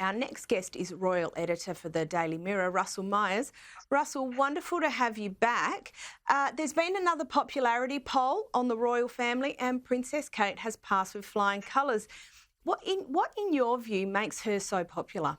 Our next guest is Royal Editor for the Daily Mirror, Russell Myers. Russell, wonderful to have you back. There's been another popularity poll on the royal family and Princess Kate has passed with flying colours. What in your view makes her so popular?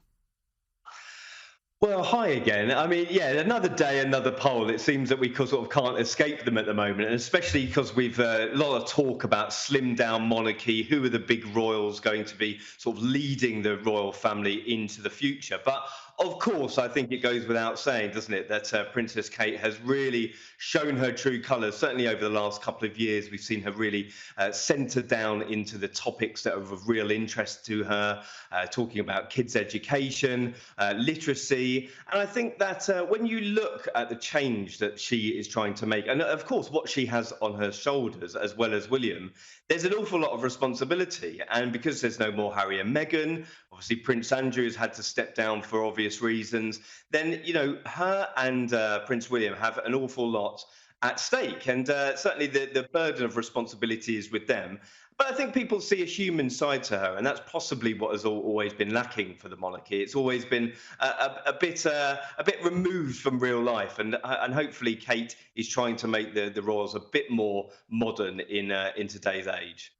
Well, hi again. I mean, yeah, another day, another poll. It seems that we sort of can't escape them at the moment, and especially because we've a lot of talk about slimmed down monarchy. Who are the big royals going to be sort of leading the royal family into the future? But of course, I think it goes without saying, doesn't it, that Princess Kate has really shown her true colours. Certainly over the last couple of years, we've seen her really centre down into the topics that are of real interest to her, talking about kids' education, literacy. And I think that when you look at the change that she is trying to make, and of course what she has on her shoulders, as well as William, there's an awful lot of responsibility. And because there's no more Harry and Meghan, obviously Prince Andrew has had to step down for obvious reasons, then, you know, her and Prince William have an awful lot at stake. And certainly the burden of responsibility is with them. But I think people see a human side to her, and that's possibly what has always been lacking for the monarchy. It's always been a bit removed from real life, and hopefully Kate is trying to make the royals a bit more modern in today's age.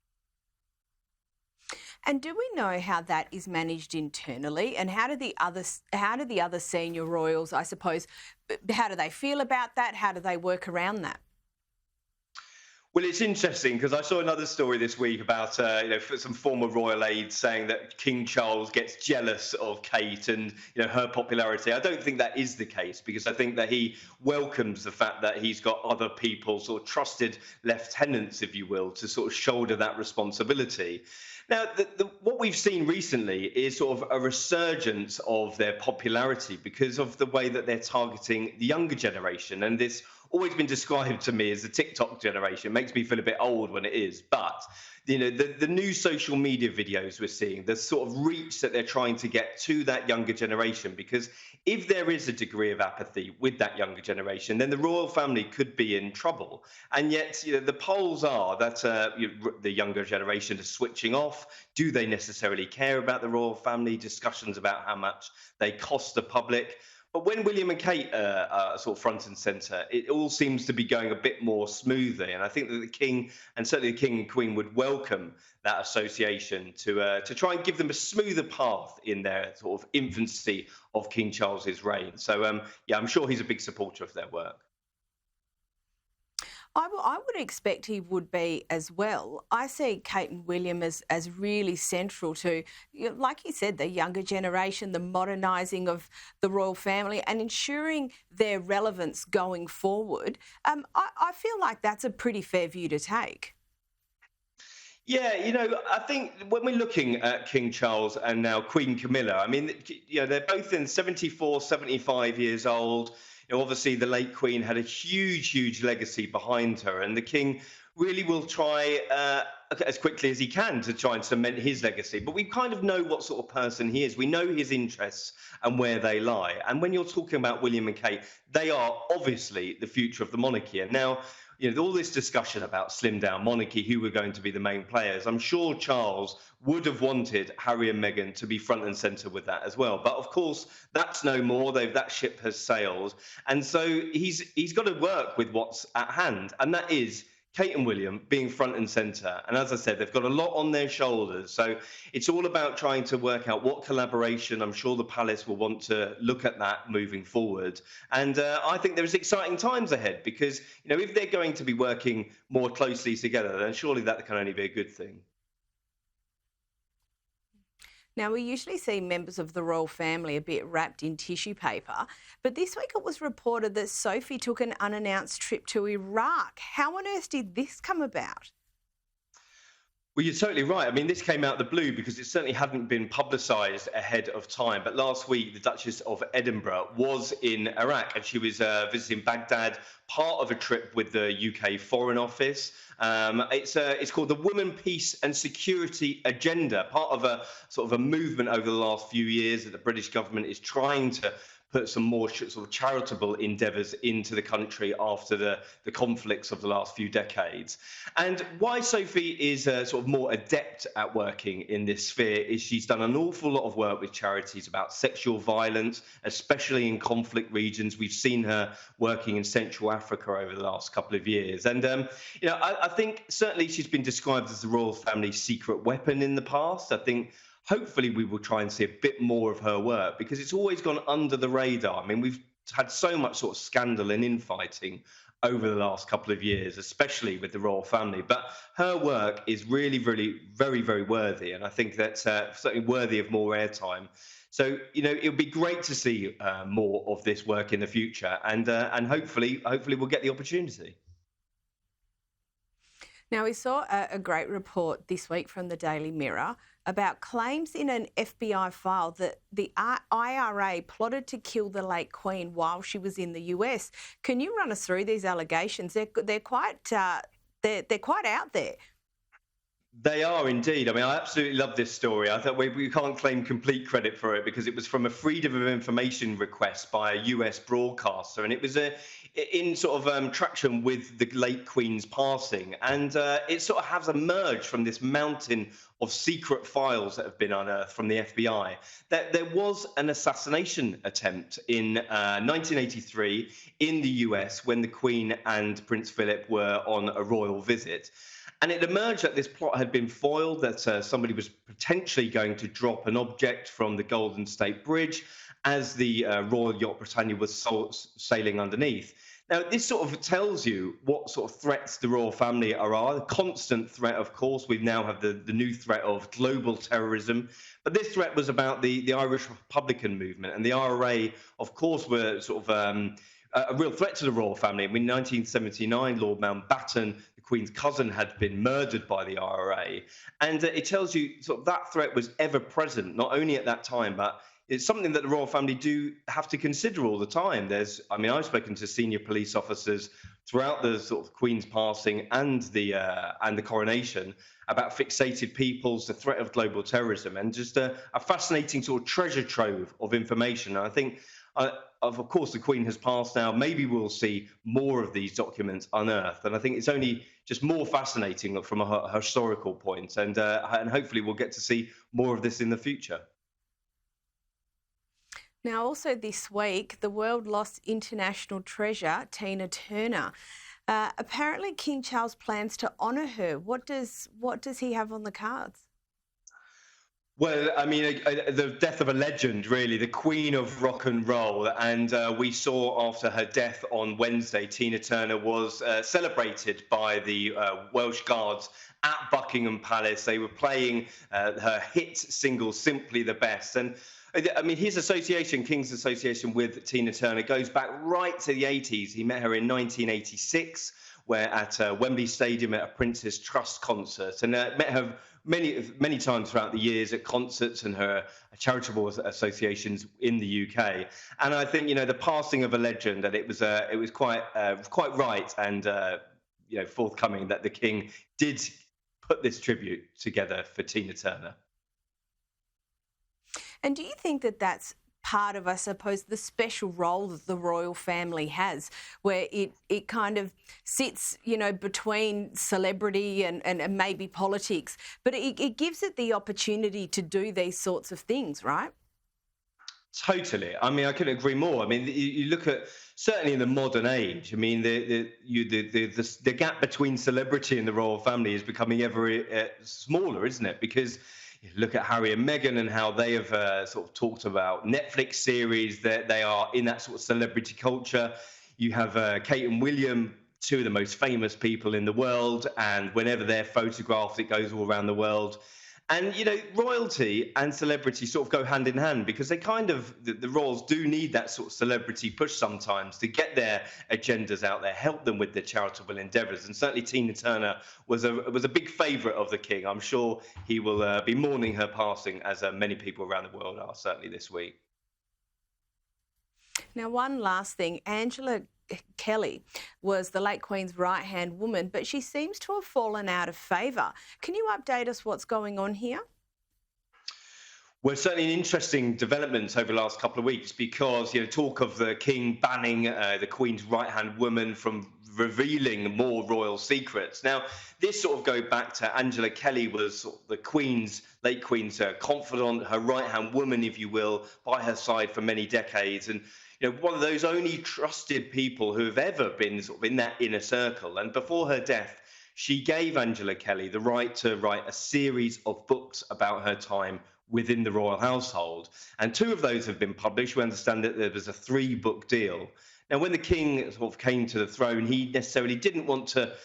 And do we know how that is managed internally? And how do the other senior royals, I suppose, how do they feel about that? How do they work around that? Well, it's interesting because I saw another story this week about some former royal aides saying that King Charles gets jealous of Kate and her popularity. I don't think that is the case, because I think that he welcomes the fact that he's got other people, sort of trusted lieutenants, if you will, to sort of shoulder that responsibility. Now, what we've seen recently is sort of a resurgence of their popularity because of the way that they're targeting the younger generation. And this always been described to me as the TikTok generation. It makes me feel a bit old when it is. But, the new social media videos we're seeing, the sort of reach that they're trying to get to that younger generation, because if there is a degree of apathy with that younger generation, then the royal family could be in trouble. And yet, the polls are that the younger generation is switching off. Do they necessarily care about the royal family? Discussions about how much they cost the public. But when William and Kate are sort of front and centre, it all seems to be going a bit more smoothly. And I think that the King, and certainly the King and Queen, would welcome that association to try and give them a smoother path in their sort of infancy of King Charles's reign. So, yeah, I'm sure he's a big supporter of their work. I would expect he would be as well. I see Kate and William as really central to, like you said, the younger generation, the modernising of the royal family and ensuring their relevance going forward. I feel like that's a pretty fair view to take. Yeah, I think when we're looking at King Charles and now Queen Camilla, I mean, they're both in 74, 75 years old. Obviously, the late Queen had a huge legacy behind her, and the King really will try as quickly as he can to try and cement his legacy. But we kind of know what sort of person he is. We know his interests and where they lie. And when you're talking about William and Kate, they are obviously the future of the monarchy. And now, all this discussion about slim down monarchy, who were going to be the main players, I'm sure Charles would have wanted Harry and Meghan to be front and centre with that as well. But of course, that's no more. That ship has sailed. And so he's got to work with what's at hand. And that is Kate and William being front and centre. And as I said, they've got a lot on their shoulders. So it's all about trying to work out what collaboration. I'm sure the palace will want to look at that moving forward. And I think there's exciting times ahead because, if they're going to be working more closely together, then surely that can only be a good thing. Now, we usually see members of the royal family a bit wrapped in tissue paper, but this week it was reported that Sophie took an unannounced trip to Iraq. How on earth did this come about? Well, you're totally right. I mean, this came out of the blue because it certainly hadn't been publicised ahead of time. But last week, the Duchess of Edinburgh was in Iraq and she was visiting Baghdad, part of a trip with the UK Foreign Office. It's called the Women, Peace and Security Agenda, part of a sort of a movement over the last few years that the British government is trying to put some more sort of charitable endeavours into the country after the conflicts of the last few decades. And why Sophie is sort of more adept at working in this sphere is she's done an awful lot of work with charities about sexual violence, especially in conflict regions. We've seen her working in Central Africa over the last couple of years. And, I think certainly she's been described as the royal family's secret weapon in the past. I think hopefully we will try and see a bit more of her work because it's always gone under the radar. I mean, we've had so much sort of scandal and infighting over the last couple of years, especially with the royal family. But her work is really, really very, very worthy. And I think that's certainly worthy of more airtime. So, it would be great to see more of this work in the future. And hopefully we'll get the opportunity. Now, we saw a great report this week from the Daily Mirror about claims in an FBI file that the IRA plotted to kill the late Queen while she was in the US. Can you run us through these allegations? They're quite out there. They are indeed. I mean, I absolutely love this story. I thought we can't claim complete credit for it because it was from a Freedom of Information request by a US broadcaster, and it was in sort of traction with the late Queen's passing, and it sort of has emerged from this mountain of secret files that have been unearthed from the FBI that there was an assassination attempt in 1983 in the US when the Queen and Prince Philip were on a royal visit. And it emerged that this plot had been foiled, that somebody was potentially going to drop an object from the Golden State Bridge as the Royal Yacht Britannia was sailing underneath. Now, this sort of tells you what sort of threats the royal family are. The constant threat, of course, we now have the new threat of global terrorism. But this threat was about the Irish Republican movement. And the IRA, of course, were sort of a real threat to the royal family. I mean, in 1979, Lord Mountbatten, the Queen's cousin, had been murdered by the IRA. And it tells you sort of that threat was ever present, not only at that time, but it's something that the royal family do have to consider all the time. I've spoken to senior police officers throughout the sort of Queen's passing and the coronation about fixated peoples, the threat of global terrorism, and just a fascinating sort of treasure trove of information. And I think, of course, the Queen has passed now. Maybe we'll see more of these documents unearthed, and I think it's only just more fascinating from a historical point. And hopefully we'll get to see more of this in the future. Now, also this week, the world lost international treasure, Tina Turner. Apparently, King Charles plans to honour her. What does he have on the cards? Well, I mean, the death of a legend, really, the queen of rock and roll. And we saw after her death on Wednesday, Tina Turner was celebrated by the Welsh Guards at Buckingham Palace. They were playing her hit single, Simply the Best. And I mean, his association, King's association with Tina Turner, goes back right to the 80s. He met her in 1986, where at Wembley Stadium at a Prince's Trust concert, and met her many times throughout the years at concerts and her charitable associations in the UK. And I think, the passing of a legend, that it was quite right and forthcoming that the King did put this tribute together for Tina Turner. And do you think that that's part of, I suppose, the special role that the royal family has, where it kind of sits, between celebrity and maybe politics, but it gives it the opportunity to do these sorts of things, right? Totally. I mean, I couldn't agree more. I mean, you look at, certainly in the modern age, I mean, the gap between celebrity and the royal family is becoming ever smaller, isn't it? Because look at Harry and Meghan and how they have sort of talked about Netflix series, that they are in that sort of celebrity culture. You have Kate and William, two of the most famous people in the world, and whenever they're photographed, it goes all around the world. And, royalty and celebrity sort of go hand in hand, because they the royals do need that sort of celebrity push sometimes to get their agendas out there, help them with their charitable endeavours. And certainly Tina Turner was a big favourite of the King. I'm sure he will be mourning her passing, as many people around the world are, certainly this week. Now, one last thing. Angela Kelly was the late Queen's right-hand woman, but she seems to have fallen out of favour. Can you update us what's going on here? Well, certainly an interesting development over the last couple of weeks because talk of the king banning the Queen's right-hand woman from revealing more royal secrets. Now, this sort of go back to Angela Kelly was sort of the Queen's late Queen's confidant, her right-hand woman, if you will, by her side for many decades, and one of those only trusted people who have ever been sort of in that inner circle. And before her death, she gave Angela Kelly the right to write a series of books about her time within the royal household. And two of those have been published. We understand that there was a 3-book deal. Now, when the king sort of came to the throne, he necessarily didn't want to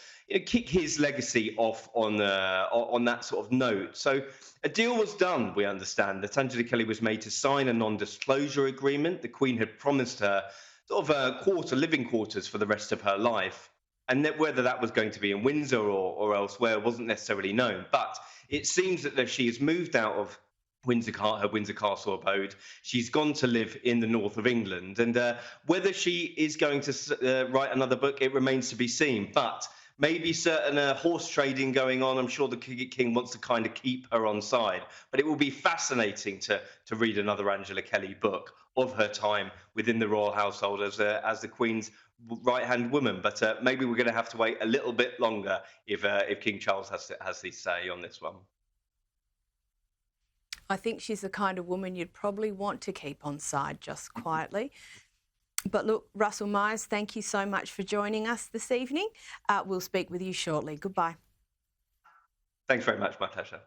kick his legacy off on that sort of note. So a deal was done, we understand, that Angela Kelly was made to sign a non-disclosure agreement. The Queen had promised her sort of living quarters for the rest of her life. And that whether that was going to be in Windsor or elsewhere wasn't necessarily known. But it seems that she has moved out of her Windsor Castle abode. She's gone to live in the north of England. And whether she is going to write another book, it remains to be seen. But maybe certain horse trading going on. I'm sure the king wants to kind of keep her on side. But it will be fascinating to read another Angela Kelly book of her time within the royal household as the Queen's right-hand woman. But maybe we're going to have to wait a little bit longer if King Charles has his say on this one. I think she's the kind of woman you'd probably want to keep on side just quietly. But look, Russell Myers, thank you so much for joining us this evening. We'll speak with you shortly. Goodbye. Thanks very much. My pleasure.